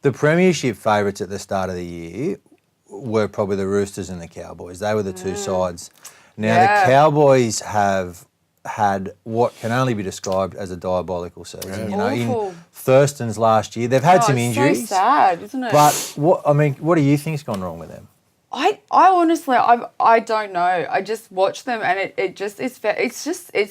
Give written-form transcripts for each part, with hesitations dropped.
The premiership favourites at the start of the year were probably the Roosters and the Cowboys. They were the two sides. Now, the Cowboys have had what can only be described as a diabolical season. You know, in Thurston's last year, they've had some injuries. It's so sad, isn't it? But what do you think's gone wrong with them? I honestly, I don't know. I just watch them and it's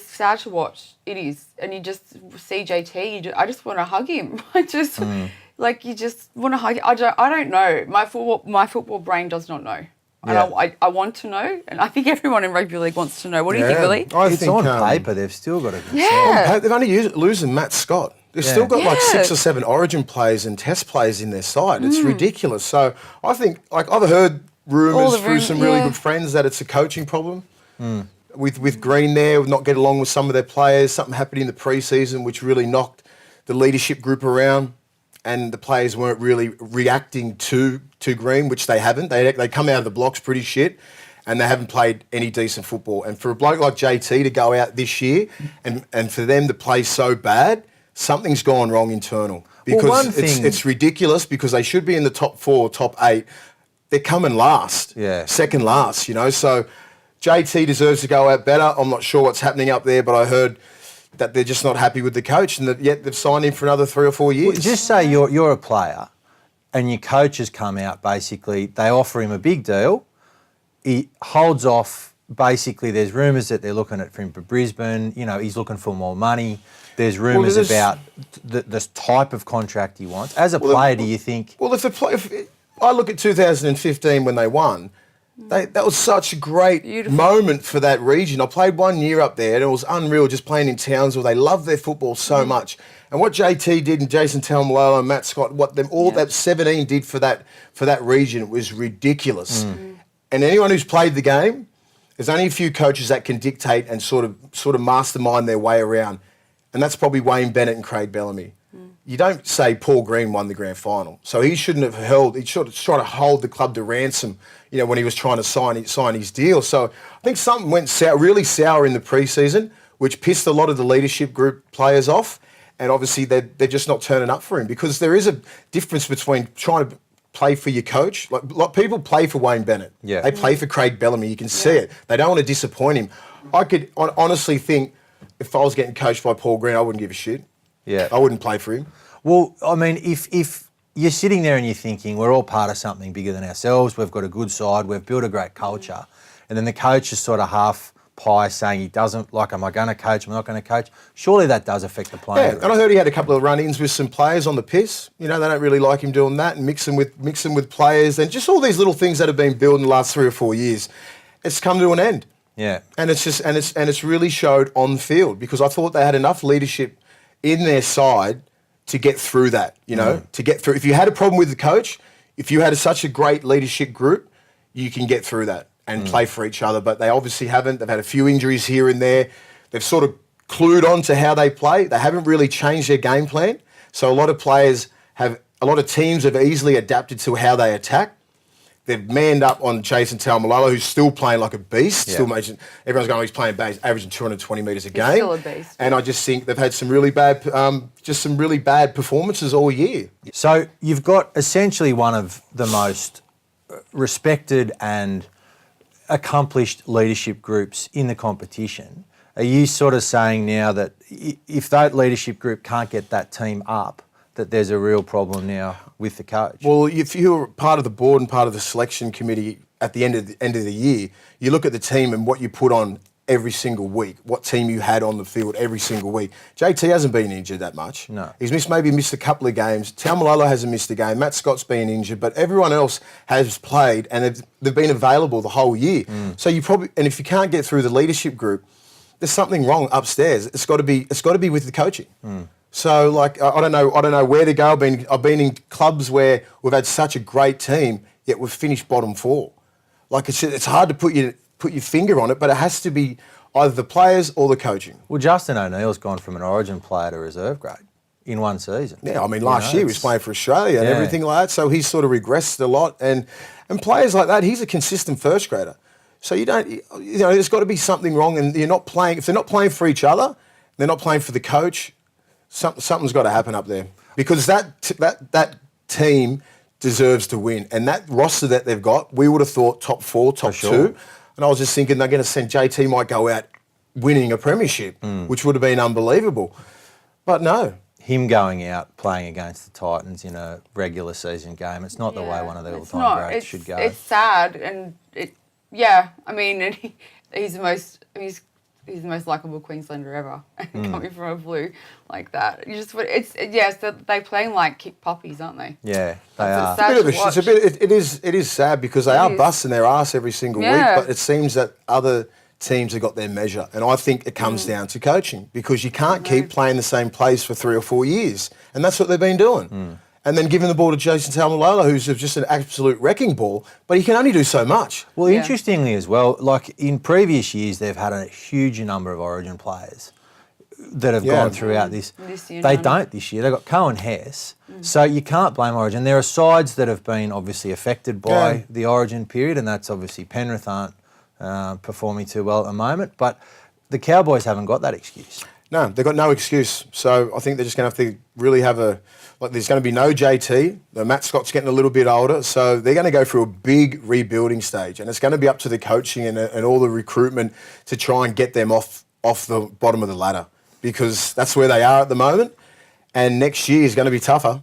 sad to watch. It is, and you just see JT. I just want to hug him. I just you just want to hug him. I don't know. My football brain does not know. Yeah. And I want to know, and I think everyone in rugby league wants to know. What do you think, Willie? It's on paper. They've still got a good side. They've only losing Matt Scott. They've still got like 6 or 7 Origin players and Test players in their side. It's ridiculous. So I think, like, I've heard rumours through some really good friends that it's a coaching problem. With Green there, not getting along with some of their players. Something happened in the pre-season which really knocked the leadership group around, and the players weren't really reacting to Green, which they haven't. They come out of the blocks pretty shit, and they haven't played any decent football. And for a bloke like JT to go out this year and for them to play so bad, something's gone wrong internal. Because it's ridiculous, because they should be in the top 4, top 8. They're coming last, second last, you know. So JT deserves to go out better. I'm not sure what's happening up there, but I heard that they're just not happy with the coach, and that yet they've signed him for another 3 or 4 years. Well, just say you're a player and your coach has come out, basically, they offer him a big deal. He holds off. Basically, there's rumours that they're looking at him for Brisbane. You know, he's looking for more money. There's rumours about the type of contract he wants. As a player, do you think... Well, if I look at 2015 when they won, that was such a great moment for that region. I played 1 year up there and it was unreal just playing in Townsville. They love their football so much. And what JT did and Jason Taumalolo and Matt Scott, that 17 did for that region was ridiculous. And anyone who's played the game, there's only a few coaches that can dictate and sort of mastermind their way around. And that's probably Wayne Bennett and Craig Bellamy. You don't say Paul Green won the grand final. So he shouldn't have he should have tried to hold the club to ransom, you know, when he was trying to sign his deal. So I think something went really sour in the pre-season, which pissed a lot of the leadership group players off. And obviously they're just not turning up for him, because there is a difference between trying to play for your coach. Like people play for Wayne Bennett. Yeah. They play for Craig Bellamy. You can see it. They don't want to disappoint him. I could honestly think if I was getting coached by Paul Green, I wouldn't give a shit. Yeah. I wouldn't play for him. Well, I mean, if you're sitting there and you're thinking, we're all part of something bigger than ourselves, we've got a good side, we've built a great culture, and then the coach is sort of half pie saying he doesn't, like, am I going to coach, am I not going to coach? Surely that does affect the player. Yeah, and I heard he had a couple of run-ins with some players on the piss. You know, they don't really like him doing that, and mixing with players, and just all these little things that have been built in the last 3 or 4 years. It's come to an end. Yeah. And it's really showed on the field, because I thought they had enough leadership in their side to get through that, you know, to get through. If you had a problem with the coach, if you had such a great leadership group, you can get through that and play for each other. But they obviously haven't. They've had a few injuries here and there. They've sort of clued on to how they play. They haven't really changed their game plan. So a lot of teams have easily adapted to how they attack. They've manned up on Jason Taumalolo, who's still playing like a beast. Yeah. Everyone's going, he's playing base, averaging 220 metres a game. He's still a beast. And I just think they've had some really bad, performances all year. So you've got essentially one of the most respected and accomplished leadership groups in the competition. Are you sort of saying now that if that leadership group can't get that team up, that there's a real problem now with the coach? Well, if you're part of the board and part of the selection committee at the end of the year, you look at the team and what you put on every single week, what team you had on the field every single week. JT hasn't been injured that much. No. He's maybe missed a couple of games. Taumalolo hasn't missed a game. Matt Scott's been injured, but everyone else has played and they've been available the whole year. So if you can't get through the leadership group, there's something wrong upstairs. It's got to be with the coaching. So, like, I don't know where to go. I've been in clubs where we've had such a great team, yet we've finished bottom 4. Like, it's hard to put your finger on it, but it has to be either the players or the coaching. Well, Justin O'Neill's gone from an Origin player to reserve grade in one season. Yeah, I mean, last year he was playing for Australia and everything like that, so he's sort of regressed a lot. And players like that, he's a consistent first grader. So there's got to be something wrong, and you're not playing. If they're not playing for each other, they're not playing for the coach. Something's got to happen up there, because that team deserves to win. And that roster that they've got, we would have thought top 4, top 2. And I was just thinking they're going to send JT might go out winning a premiership, which would have been unbelievable. But no. Him going out playing against the Titans in a regular season game, it's not the way one of the all-time greats should go. It's sad, and I mean, and he's the most likable Queenslander ever, coming from a Blue like that. You just they playing like kick puppies, aren't they? Yeah, they are. It is sad because they are busting their ass every single week, but it seems that other teams have got their measure. And I think it comes down to coaching, because you can't keep playing the same plays for 3 or 4 years. And that's what they've been doing. And then giving the ball to Jason Taumalola, who's just an absolute wrecking ball, but he can only do so much. Well, interestingly as well, like in previous years, they've had a huge number of Origin players that have gone throughout this. They don't this year. They've got Cohen Hess. So you can't blame Origin. There are sides that have been obviously affected by the Origin period, and that's obviously Penrith aren't performing too well at the moment, but the Cowboys haven't got that excuse. No, they've got no excuse. So I think they're just going to have to really have there's going to be no JT. Matt Scott's getting a little bit older, so they're going to go through a big rebuilding stage, and it's going to be up to the coaching and all the recruitment to try and get them off the bottom of the ladder, because that's where they are at the moment, and next year is going to be tougher.